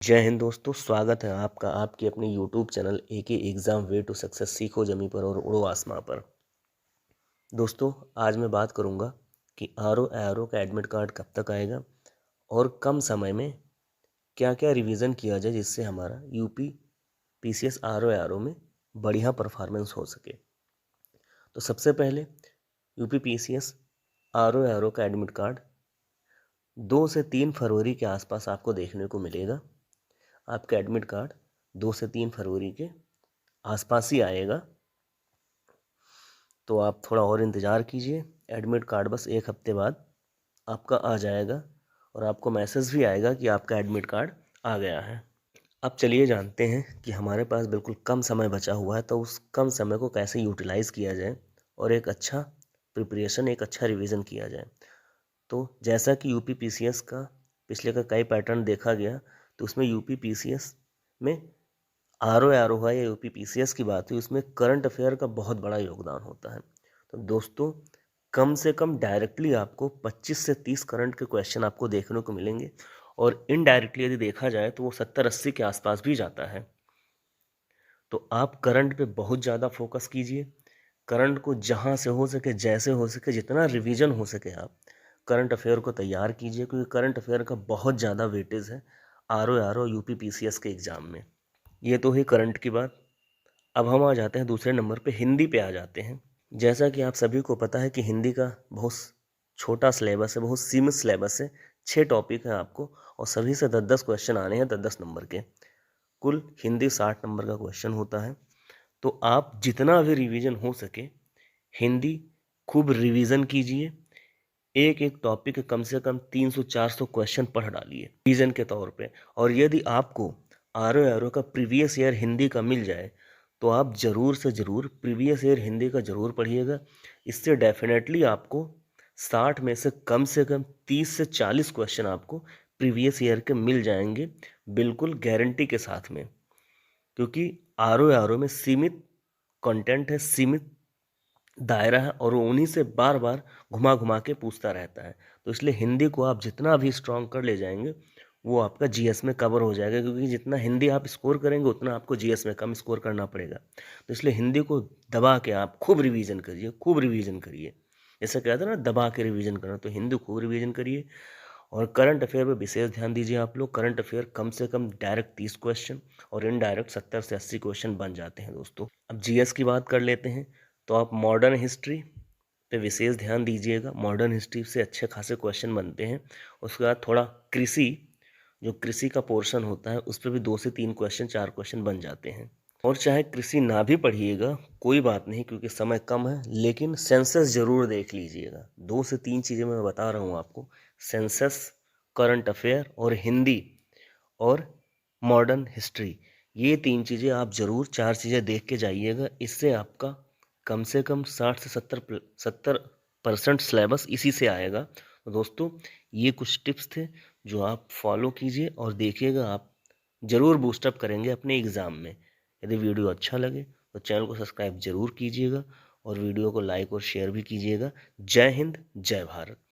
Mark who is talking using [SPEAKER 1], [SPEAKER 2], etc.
[SPEAKER 1] जय हिंद दोस्तों, स्वागत है आपका आपके अपने YouTube channel AK exam way to success सीखो जमी पर और उड़ो आसमां पर। दोस्तों, आज मैं बात करूंगा कि आर ओ का एडमिट कार्ड कब तक आएगा और कम समय में क्या क्या रिवीजन किया जाए जिससे हमारा यूपी पीसीएस आर ओ में बढ़िया परफॉर्मेंस हो सके। तो सबसे पहले यूपी पीसीएस आर ओ का एडमिट कार्ड 2 से 3 फरवरी के आसपास आपको देखने को मिलेगा। आपका एडमिट कार्ड 2 से 3 फरवरी के आसपास ही आएगा, तो आप थोड़ा और इंतज़ार कीजिए। एडमिट कार्ड बस 1 हफ्ते बाद आपका आ जाएगा और आपको मैसेज भी आएगा कि आपका एडमिट कार्ड आ गया है। अब चलिए जानते हैं कि हमारे पास बिल्कुल कम समय बचा हुआ है, तो उस कम समय को कैसे यूटिलाइज़ किया जाए और एक अच्छा प्रिपरेशन, एक अच्छा रिवीजन किया जाए। तो जैसा कि यूपी पीसीएस का पिछले का कई पैटर्न देखा गया, तो उसमें यूपी पीसीएस में आर ओ है या यूपी पीसीएस की बात हुई, उसमें करंट अफेयर का बहुत बड़ा योगदान होता है। तो दोस्तों, कम से कम डायरेक्टली आपको 25 से 30 करंट के क्वेश्चन आपको देखने को मिलेंगे और इनडायरेक्टली यदि देखा जाए तो वो 70-80 के आसपास भी जाता है। तो आप करंट पे बहुत ज़्यादा फोकस कीजिए। करंट को जहाँ से हो सके, जैसे हो सके, जितना रिवीजन हो सके आप करंट अफेयर को तैयार कीजिए, क्योंकि करंट अफेयर का बहुत ज़्यादा वेटेज है आर ओ यूपी पीसीएस के एग्ज़ाम में। ये तो है करंट की बात। अब हम आ जाते हैं दूसरे नंबर पे, हिंदी पे आ जाते हैं। जैसा कि आप सभी को पता है कि हिंदी का बहुत छोटा सिलेबस है, बहुत सीमित सिलेबस है। 6 टॉपिक हैं आपको और सभी से 10-10 क्वेश्चन आने हैं 10-10 नंबर के। कुल हिंदी 60 नंबर का क्वेश्चन होता है। तो आप जितना भी रिवीजन हो सके हिंदी खूब रिवीजन कीजिए। एक एक टॉपिक कम से कम 300-400 क्वेश्चन पढ़ डालिए रिवीजन के तौर पे। और यदि आपको आर ओ का प्रीवियस ईयर हिंदी का मिल जाए तो आप ज़रूर से ज़रूर प्रीवियस ईयर हिंदी का ज़रूर पढ़िएगा। इससे डेफिनेटली आपको 60 में से कम 30 से 40 क्वेश्चन आपको प्रीवियस ईयर के मिल जाएंगे, बिल्कुल गारंटी के साथ में। क्योंकि आर ओ में सीमित कंटेंट है, सीमित दायरा है और वो उन्हीं से बार बार घुमा घुमा के पूछता रहता है। तो इसलिए हिंदी को आप जितना भी स्ट्रॉन्ग कर ले जाएंगे वो आपका जीएस में कवर हो जाएगा, क्योंकि जितना हिंदी आप स्कोर करेंगे उतना आपको जीएस में कम स्कोर करना पड़ेगा। तो इसलिए हिंदी को दबा के आप खूब रिवीजन करिए, खूब रिवीजन करिए। जैसे कहते हैं ना, दबा के रिवीजन करना, तो हिंदी खूब रिवीजन करिए। और करंट अफेयर पर विशेष ध्यान दीजिए आप लोग। करंट अफेयर कम से कम डायरेक्ट 30 क्वेश्चन और इनडायरेक्ट 70 से 80 क्वेश्चन बन जाते हैं दोस्तों। अब जीएस की बात कर लेते हैं। तो आप मॉडर्न हिस्ट्री पे विशेष ध्यान दीजिएगा। मॉडर्न हिस्ट्री से अच्छे खासे क्वेश्चन बनते हैं। उसके बाद थोड़ा कृषि, जो कृषि का पोर्शन होता है, उस पर भी 2 से 3 क्वेश्चन, 4 क्वेश्चन बन जाते हैं। और चाहे कृषि ना भी पढ़िएगा कोई बात नहीं, क्योंकि समय कम है, लेकिन सेंसस जरूर देख लीजिएगा। 2 से 3 चीज़ें मैं बता रहा हूँ आपको, सेंसस, करंट अफेयर और हिंदी और मॉडर्न हिस्ट्री। ये 3 चीज़ें आप ज़रूर, 4 चीज़ें देख के जाइएगा। इससे आपका कम से कम 60 से 70% सिलेबस इसी से आएगा। तो दोस्तों, ये कुछ टिप्स थे जो आप फॉलो कीजिए और देखिएगा, आप ज़रूर बूस्टअप करेंगे अपने एग्ज़ाम में। यदि वीडियो अच्छा लगे तो चैनल को सब्सक्राइब ज़रूर कीजिएगा और वीडियो को लाइक और शेयर भी कीजिएगा। जय हिंद, जय भारत।